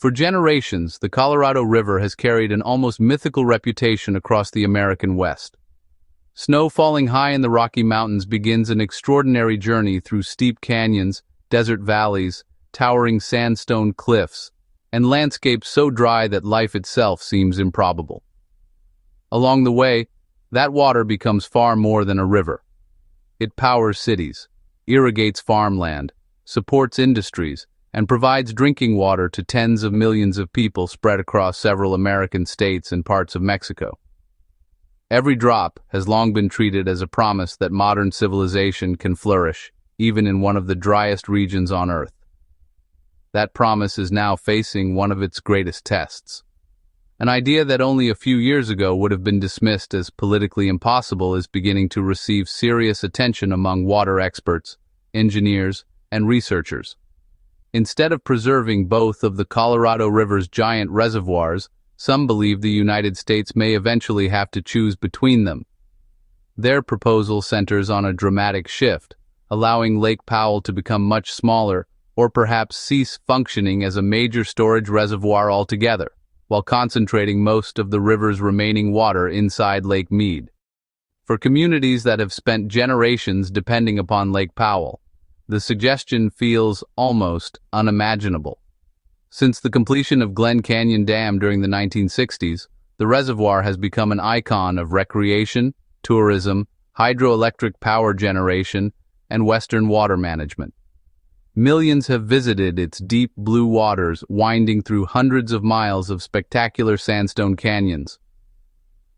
For generations, the Colorado River has carried an almost mythical reputation across the American West. Snow falling high in the Rocky Mountains begins an extraordinary journey through steep canyons, desert valleys, towering sandstone cliffs, and landscapes so dry that life itself seems improbable. Along the way, that water becomes far more than a river. It powers cities, irrigates farmland, supports industries, and provides drinking water to tens of millions of people spread across several American states and parts of Mexico. Every drop has long been treated as a promise that modern civilization can flourish, even in one of the driest regions on Earth. That promise is now facing one of its greatest tests. An idea that only a few years ago would have been dismissed as politically impossible is beginning to receive serious attention among water experts, engineers, and researchers. Instead of preserving both of the Colorado River's giant reservoirs, some believe the United States may eventually have to choose between them. Their proposal centers on a dramatic shift, allowing Lake Powell to become much smaller or perhaps cease functioning as a major storage reservoir altogether, while concentrating most of the river's remaining water inside Lake Mead. For communities that have spent generations depending upon Lake Powell, the suggestion feels almost unimaginable. Since the completion of Glen Canyon Dam during the 1960s, the reservoir has become an icon of recreation, tourism, hydroelectric power generation, and Western water management. Millions have visited its deep blue waters, winding through hundreds of miles of spectacular sandstone canyons.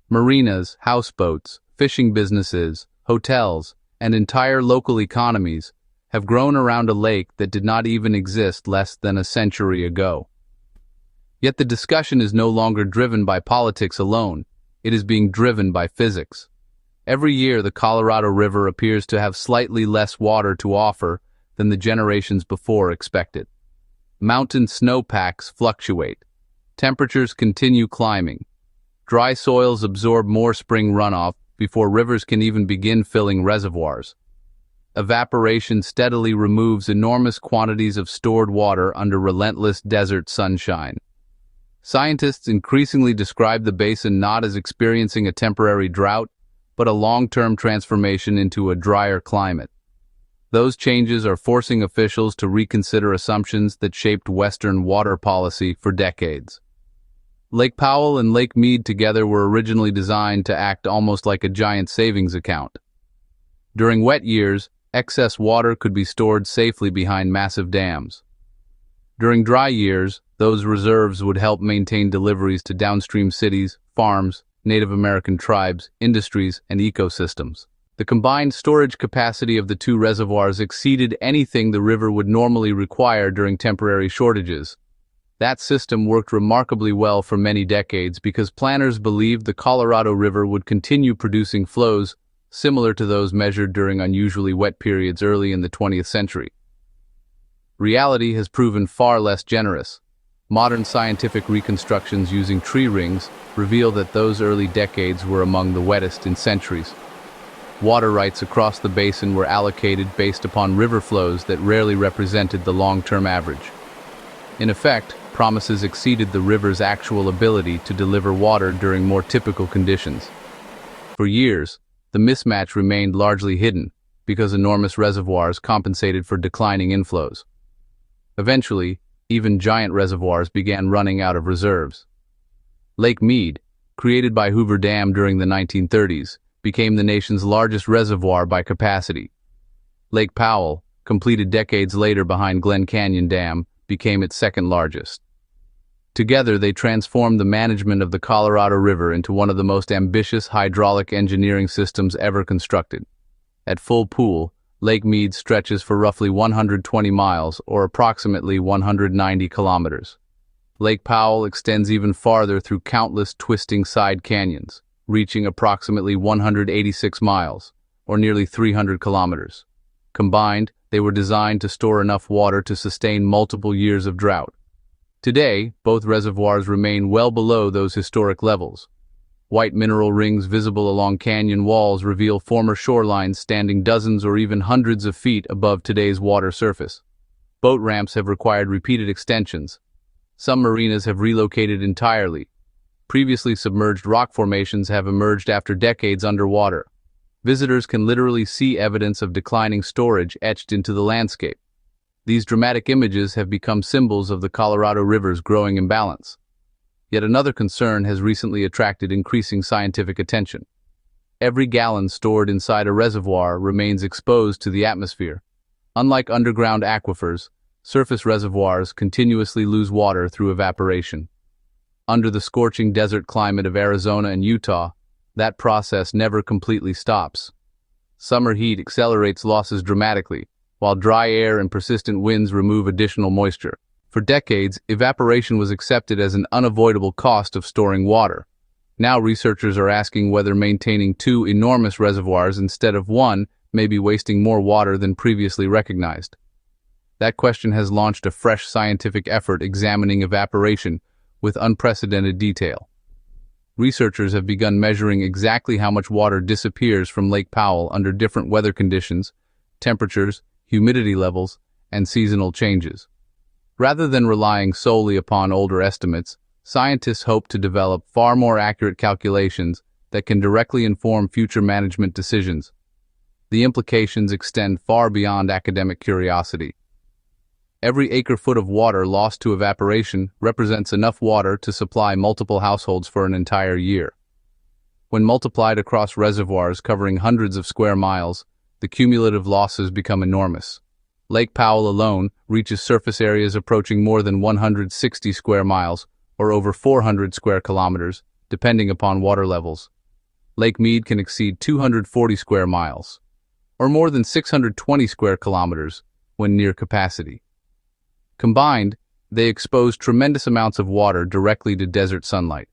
Marinas, houseboats, fishing businesses, hotels, and entire local economies have grown around a lake that did not even exist less than a century ago. Yet the discussion is no longer driven by politics alone, it is being driven by physics. Every year the Colorado River appears to have slightly less water to offer than the generations before expected. Mountain snowpacks fluctuate. Temperatures continue climbing. Dry soils absorb more spring runoff before rivers can even begin filling reservoirs. Evaporation steadily removes enormous quantities of stored water under relentless desert sunshine. Scientists increasingly describe the basin not as experiencing a temporary drought, but a long-term transformation into a drier climate. Those changes are forcing officials to reconsider assumptions that shaped Western water policy for decades. Lake Powell and Lake Mead together were originally designed to act almost like a giant savings account. During wet years, excess water could be stored safely behind massive dams. During dry years, those reserves would help maintain deliveries to downstream cities, farms, Native American tribes, industries, and ecosystems. The combined storage capacity of the two reservoirs exceeded anything the river would normally require during temporary shortages. That system worked remarkably well for many decades because planners believed the Colorado River would continue producing flows similar to those measured during unusually wet periods early in the 20th century. Reality has proven far less generous. Modern scientific reconstructions using tree rings reveal that those early decades were among the wettest in centuries. Water rights across the basin were allocated based upon river flows that rarely represented the long-term average. In effect, promises exceeded the river's actual ability to deliver water during more typical conditions. For years, the mismatch remained largely hidden because enormous reservoirs compensated for declining inflows. Eventually, even giant reservoirs began running out of reserves. Lake Mead, created by Hoover Dam during the 1930s, became the nation's largest reservoir by capacity. Lake Powell, completed decades later behind Glen Canyon Dam, became its second largest. Together, they transformed the management of the Colorado River into one of the most ambitious hydraulic engineering systems ever constructed. At full pool, Lake Mead stretches for roughly 120 miles, or approximately 190 kilometers. Lake Powell extends even farther through countless twisting side canyons, reaching approximately 186 miles, or nearly 300 kilometers. Combined, they were designed to store enough water to sustain multiple years of drought. Today, both reservoirs remain well below those historic levels. White mineral rings visible along canyon walls reveal former shorelines standing dozens or even hundreds of feet above today's water surface. Boat ramps have required repeated extensions, Some marinas have relocated entirely. Previously submerged rock formations have emerged after decades underwater. Visitors can literally see evidence of declining storage etched into the landscape. These dramatic images have become symbols of the Colorado River's growing imbalance. Yet another concern has recently attracted increasing scientific attention. Every gallon stored inside a reservoir remains exposed to the atmosphere. Unlike underground aquifers, surface reservoirs continuously lose water through evaporation. Under the scorching desert climate of Arizona and Utah, that process never completely stops. Summer heat accelerates losses dramatically, while dry air and persistent winds remove additional moisture. For decades, evaporation was accepted as an unavoidable cost of storing water. Now researchers are asking whether maintaining two enormous reservoirs instead of one may be wasting more water than previously recognized. That question has launched a fresh scientific effort examining evaporation with unprecedented detail. Researchers have begun measuring exactly how much water disappears from Lake Powell under different weather conditions, temperatures, humidity levels, and seasonal changes. Rather than relying solely upon older estimates, scientists hope to develop far more accurate calculations that can directly inform future management decisions. The implications extend far beyond academic curiosity. Every acre-foot of water lost to evaporation represents enough water to supply multiple households for an entire year. When multiplied across reservoirs covering hundreds of square miles, the cumulative losses become enormous. Lake Powell alone reaches surface areas approaching more than 160 square miles, or over 400 square kilometers, depending upon water levels. Lake Mead can exceed 240 square miles, or more than 620 square kilometers, when near capacity. Combined, they expose tremendous amounts of water directly to desert sunlight.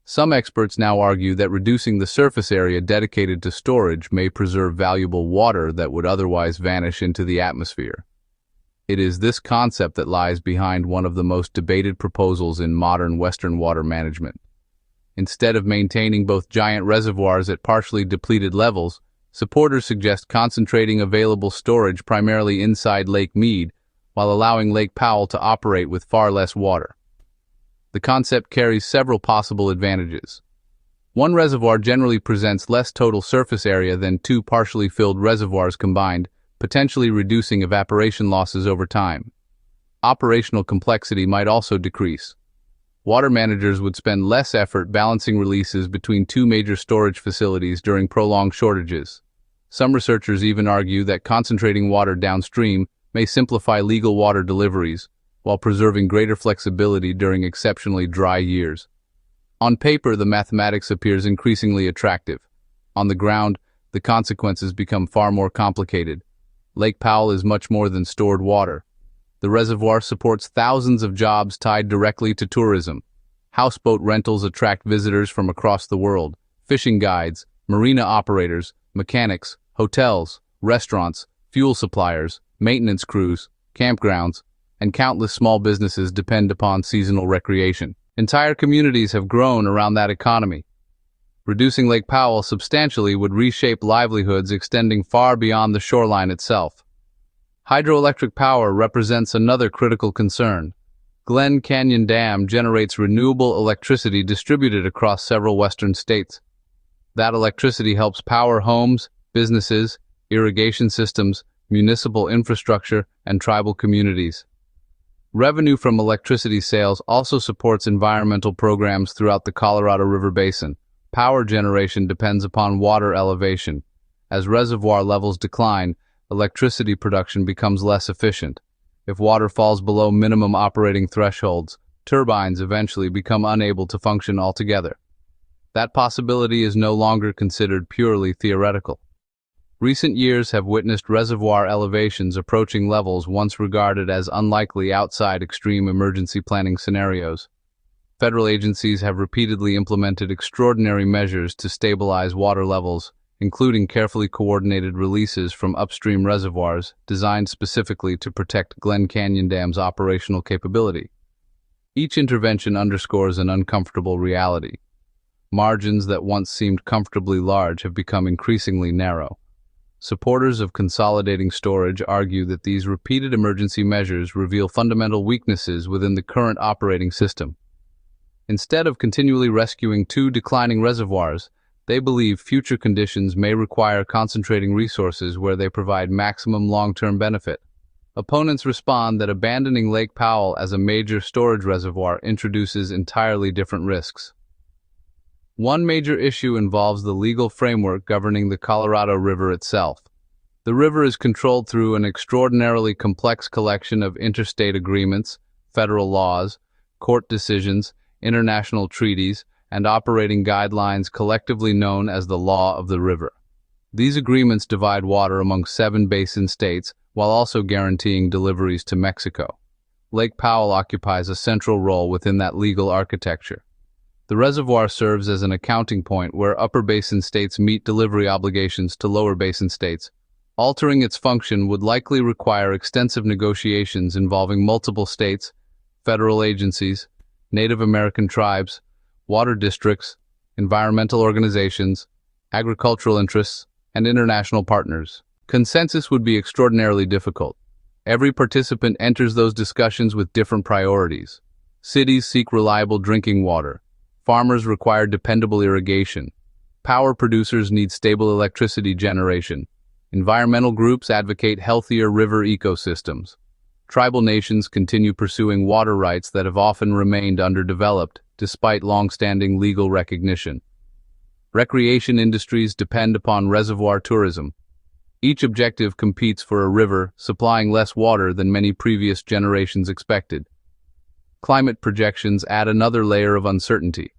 Some experts now argue that reducing the surface area dedicated to storage may preserve valuable water that would otherwise vanish into the atmosphere. It is this concept that lies behind one of the most debated proposals in modern Western water management. Instead of maintaining both giant reservoirs at partially depleted levels, supporters suggest concentrating available storage primarily inside Lake Mead, while allowing Lake Powell to operate with far less water. The concept carries several possible advantages. One reservoir generally presents less total surface area than two partially filled reservoirs combined, potentially reducing evaporation losses over time. Operational complexity might also decrease. Water managers would spend less effort balancing releases between two major storage facilities during prolonged shortages. Some researchers even argue that concentrating water downstream may simplify legal water deliveries, while preserving greater flexibility during exceptionally dry years. On paper, the mathematics appears increasingly attractive. On the ground, the consequences become far more complicated. Lake Powell is much more than stored water. The reservoir supports thousands of jobs tied directly to tourism. Houseboat rentals attract visitors from across the world. Fishing guides, marina operators, mechanics, hotels, restaurants, fuel suppliers, maintenance crews, campgrounds, and countless small businesses depend upon seasonal recreation. Entire communities have grown around that economy. Reducing Lake Powell substantially would reshape livelihoods extending far beyond the shoreline itself. Hydroelectric power represents another critical concern. Glen Canyon Dam generates renewable electricity distributed across several western states. That electricity helps power homes, businesses, irrigation systems, municipal infrastructure, and tribal communities. Revenue from electricity sales also supports environmental programs throughout the Colorado River Basin. Power generation depends upon water elevation. As reservoir levels decline, electricity production becomes less efficient. If water falls below minimum operating thresholds, turbines eventually become unable to function altogether. That possibility is no longer considered purely theoretical. Recent years have witnessed reservoir elevations approaching levels once regarded as unlikely outside extreme emergency planning scenarios. Federal agencies have repeatedly implemented extraordinary measures to stabilize water levels, including carefully coordinated releases from upstream reservoirs designed specifically to protect Glen Canyon Dam's operational capability. Each intervention underscores an uncomfortable reality. Margins that once seemed comfortably large have become increasingly narrow. Supporters of consolidating storage argue that these repeated emergency measures reveal fundamental weaknesses within the current operating system. Instead of continually rescuing two declining reservoirs, they believe future conditions may require concentrating resources where they provide maximum long-term benefit. Opponents respond that abandoning Lake Powell as a major storage reservoir introduces entirely different risks. One major issue involves the legal framework governing the Colorado River itself. The river is controlled through an extraordinarily complex collection of interstate agreements, federal laws, court decisions, international treaties, and operating guidelines collectively known as the Law of the River. These agreements divide water among 7 basin states while also guaranteeing deliveries to Mexico. Lake Powell occupies a central role within that legal architecture. The reservoir serves as an accounting point where upper basin states meet delivery obligations to lower basin states. Altering its function would likely require extensive negotiations involving multiple states, federal agencies, Native American tribes, water districts, environmental organizations, agricultural interests, and international partners. Consensus would be extraordinarily difficult. Every participant enters those discussions with different priorities. Cities seek reliable drinking water. Farmers require dependable irrigation. Power producers need stable electricity generation. Environmental groups advocate healthier river ecosystems. Tribal nations continue pursuing water rights that have often remained underdeveloped, despite long-standing legal recognition. Recreation industries depend upon reservoir tourism. Each objective competes for a river supplying less water than many previous generations expected. Climate projections add another layer of uncertainty.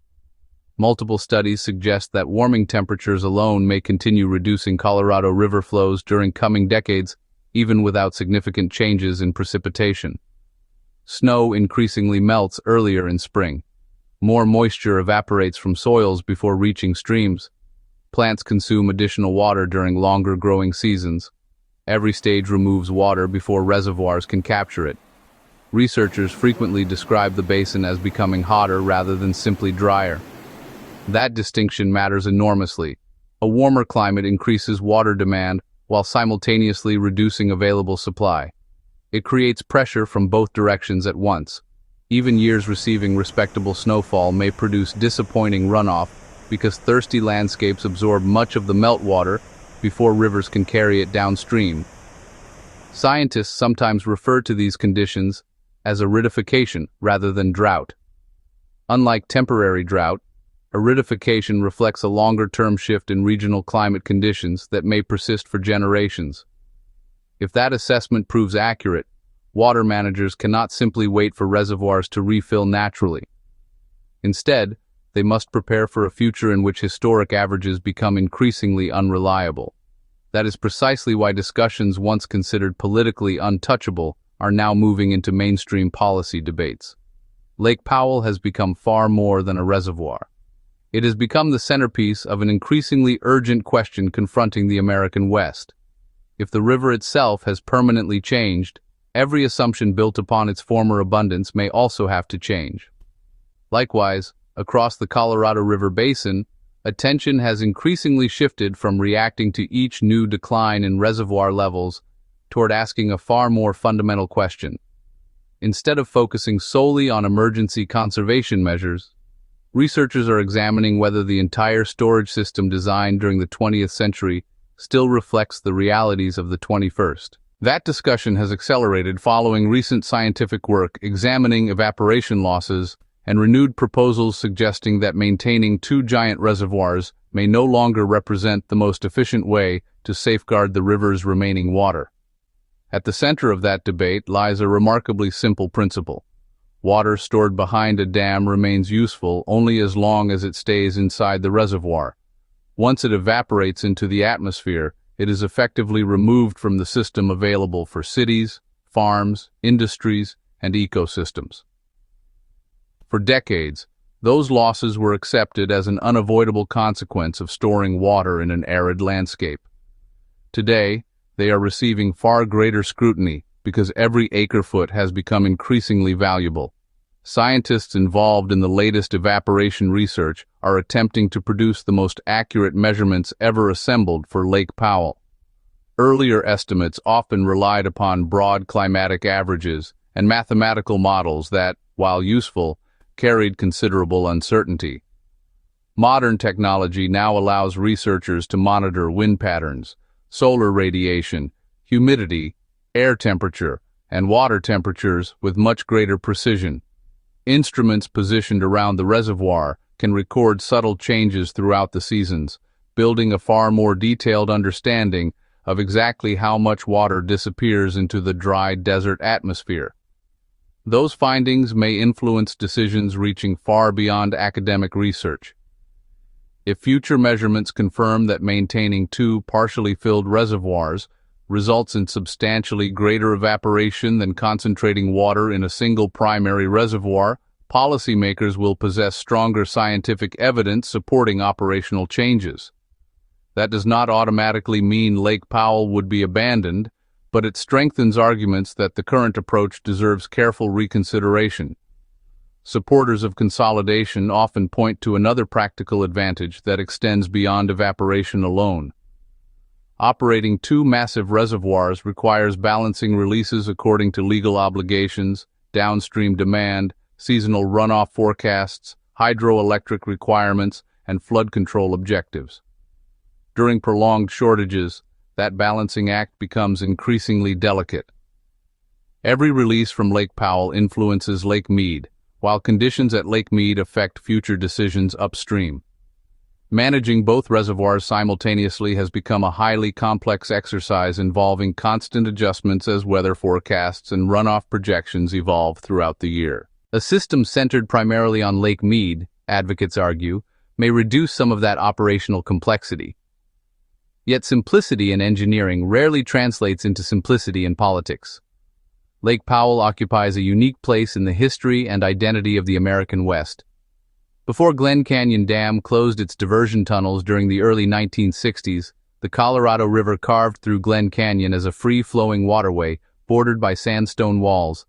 Multiple studies suggest that warming temperatures alone may continue reducing Colorado River flows during coming decades, even without significant changes in precipitation. Snow increasingly melts earlier in spring. More moisture evaporates from soils before reaching streams. Plants consume additional water during longer growing seasons. Every stage removes water before reservoirs can capture it. Researchers frequently describe the basin as becoming hotter rather than simply drier. That distinction matters enormously. A warmer climate increases water demand while simultaneously reducing available supply. It creates pressure from both directions at once. Even years receiving respectable snowfall may produce disappointing runoff because thirsty landscapes absorb much of the meltwater before rivers can carry it downstream. Scientists sometimes refer to these conditions as aridification rather than drought. Unlike temporary drought, aridification reflects a longer-term shift in regional climate conditions that may persist for generations. If that assessment proves accurate, water managers cannot simply wait for reservoirs to refill naturally. Instead, they must prepare for a future in which historic averages become increasingly unreliable. That is precisely why discussions once considered politically untouchable are now moving into mainstream policy debates. Lake Powell has become far more than a reservoir. It has become the centerpiece of an increasingly urgent question confronting the American West. If the river itself has permanently changed, every assumption built upon its former abundance may also have to change. Likewise, across the Colorado River basin, attention has increasingly shifted from reacting to each new decline in reservoir levels toward asking a far more fundamental question. Instead of focusing solely on emergency conservation measures, researchers are examining whether the entire storage system designed during the 20th century still reflects the realities of the 21st. That discussion has accelerated following recent scientific work examining evaporation losses and renewed proposals suggesting that maintaining 2 giant reservoirs may no longer represent the most efficient way to safeguard the river's remaining water. At the center of that debate lies a remarkably simple principle. Water stored behind a dam remains useful only as long as it stays inside the reservoir. Once it evaporates into the atmosphere, it is effectively removed from the system available for cities, farms, industries, and ecosystems. For decades, those losses were accepted as an unavoidable consequence of storing water in an arid landscape. Today, they are receiving far greater scrutiny because every acre-foot has become increasingly valuable. Scientists involved in the latest evaporation research are attempting to produce the most accurate measurements ever assembled for Lake Powell. Earlier estimates often relied upon broad climatic averages and mathematical models that, while useful, carried considerable uncertainty. Modern technology now allows researchers to monitor wind patterns, solar radiation, humidity, air temperature, and water temperatures with much greater precision. Instruments positioned around the reservoir can record subtle changes throughout the seasons, building a far more detailed understanding of exactly how much water disappears into the dry desert atmosphere. Those findings may influence decisions reaching far beyond academic research. If future measurements confirm that maintaining two partially filled reservoirs results in substantially greater evaporation than concentrating water in a single primary reservoir, policymakers will possess stronger scientific evidence supporting operational changes. That does not automatically mean Lake Powell would be abandoned, but it strengthens arguments that the current approach deserves careful reconsideration. Supporters of consolidation often point to another practical advantage that extends beyond evaporation alone. Operating two massive reservoirs requires balancing releases according to legal obligations, downstream demand, seasonal runoff forecasts, hydroelectric requirements, and flood control objectives. During prolonged shortages, that balancing act becomes increasingly delicate. Every release from Lake Powell influences Lake Mead, while conditions at Lake Mead affect future decisions upstream. Managing both reservoirs simultaneously has become a highly complex exercise involving constant adjustments as weather forecasts and runoff projections evolve throughout the year. A system centered primarily on Lake Mead, advocates argue, may reduce some of that operational complexity. Yet simplicity in engineering rarely translates into simplicity in politics. Lake Powell occupies a unique place in the history and identity of the American West. Before Glen Canyon Dam closed its diversion tunnels during the early 1960s, the Colorado River carved through Glen Canyon as a free-flowing waterway bordered by sandstone walls,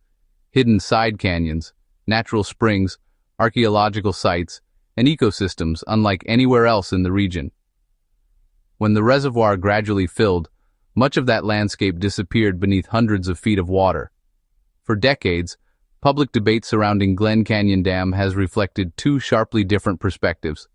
hidden side canyons, natural springs, archaeological sites, and ecosystems unlike anywhere else in the region. When the reservoir gradually filled, much of that landscape disappeared beneath hundreds of feet of water. For decades, public debate surrounding Glen Canyon Dam has reflected two sharply different perspectives.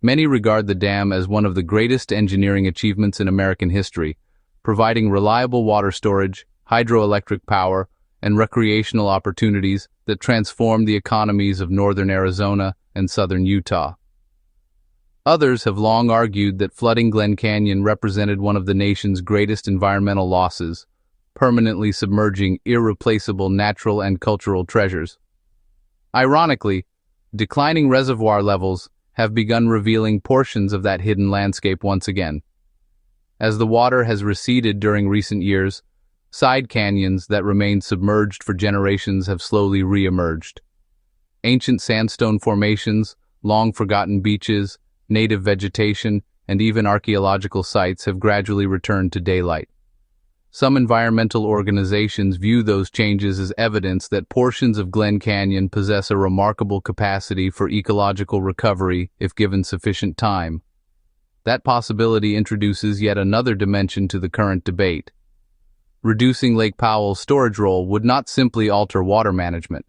Many regard the dam as one of the greatest engineering achievements in American history, providing reliable water storage, hydroelectric power, and recreational opportunities that transformed the economies of northern Arizona and southern Utah. Others have long argued that flooding Glen Canyon represented one of the nation's greatest environmental losses, permanently submerging irreplaceable natural and cultural treasures. Ironically, declining reservoir levels have begun revealing portions of that hidden landscape once again. As the water has receded during recent years, side canyons that remained submerged for generations have slowly re-emerged. Ancient sandstone formations, long-forgotten beaches, native vegetation, and even archaeological sites have gradually returned to daylight. Some environmental organizations view those changes as evidence that portions of Glen Canyon possess a remarkable capacity for ecological recovery if given sufficient time. That possibility introduces yet another dimension to the current debate. Reducing Lake Powell's storage role would not simply alter water management.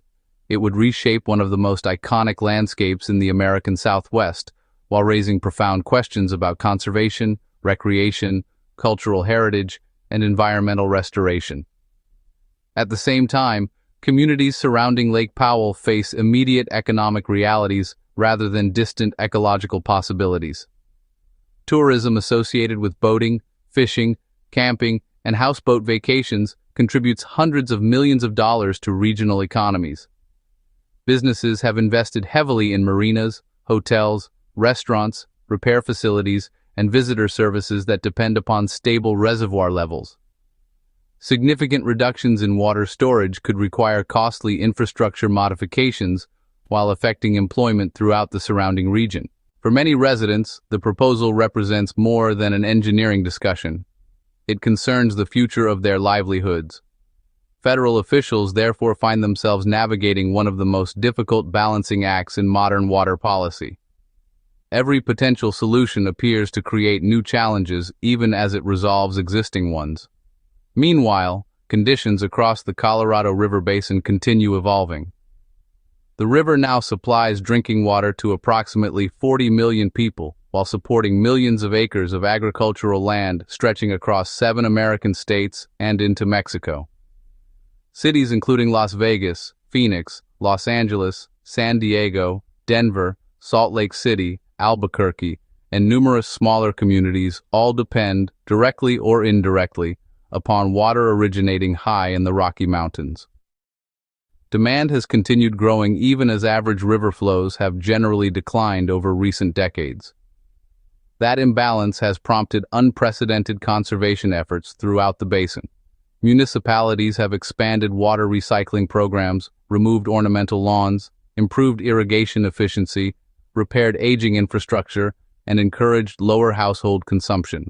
It would reshape one of the most iconic landscapes in the American Southwest, while raising profound questions about conservation, recreation, cultural heritage, and environmental restoration. At the same time, communities surrounding Lake Powell face immediate economic realities rather than distant ecological possibilities. Tourism associated with boating, fishing, camping, and houseboat vacations contributes hundreds of millions of dollars to regional economies. Businesses have invested heavily in marinas, hotels, restaurants, repair facilities, and visitor services that depend upon stable reservoir levels. Significant reductions in water storage could require costly infrastructure modifications while affecting employment throughout the surrounding region. For many residents, the proposal represents more than an engineering discussion. It concerns the future of their livelihoods. Federal officials therefore find themselves navigating one of the most difficult balancing acts in modern water policy. every potential solution appears to create new challenges even as it resolves existing ones. Meanwhile, conditions across the Colorado River basin continue evolving. The river now supplies drinking water to approximately 40 million people, while supporting millions of acres of agricultural land stretching across 7 American states and into Mexico. Cities including Las Vegas, Phoenix, Los Angeles, San Diego, Denver, Salt Lake City, Albuquerque, and numerous smaller communities all depend, directly or indirectly, upon water originating high in the Rocky Mountains. Demand has continued growing even as average river flows have generally declined over recent decades. That imbalance has prompted unprecedented conservation efforts throughout the basin. Municipalities have expanded water recycling programs, removed ornamental lawns, improved irrigation efficiency, repaired aging infrastructure, and encouraged lower household consumption.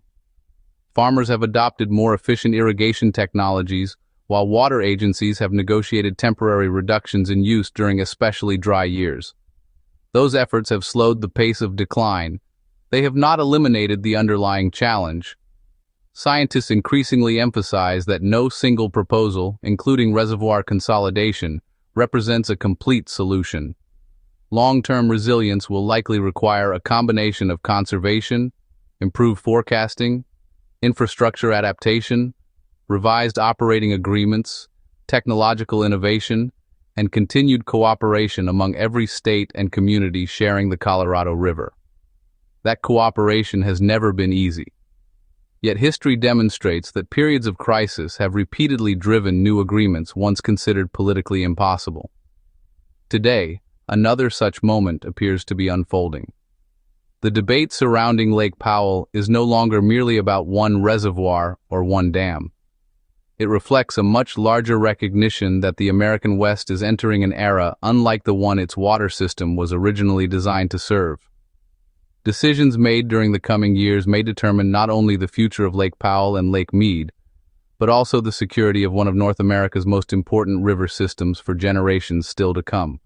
Farmers have adopted more efficient irrigation technologies, while water agencies have negotiated temporary reductions in use during especially dry years. Those efforts have slowed the pace of decline. They have not eliminated the underlying challenge. Scientists increasingly emphasize that no single proposal, including reservoir consolidation, represents a complete solution. Long-term resilience will likely require a combination of conservation, improved forecasting, infrastructure adaptation, revised operating agreements, technological innovation, and continued cooperation among every state and community sharing the Colorado River. That cooperation has never been easy. Yet history demonstrates that periods of crisis have repeatedly driven new agreements once considered politically impossible. Today, another such moment appears to be unfolding. The debate surrounding Lake Powell is no longer merely about one reservoir or one dam. It reflects a much larger recognition that the American West is entering an era unlike the one its water system was originally designed to serve. Decisions made during the coming years may determine not only the future of Lake Powell and Lake Mead, but also the security of one of North America's most important river systems for generations still to come.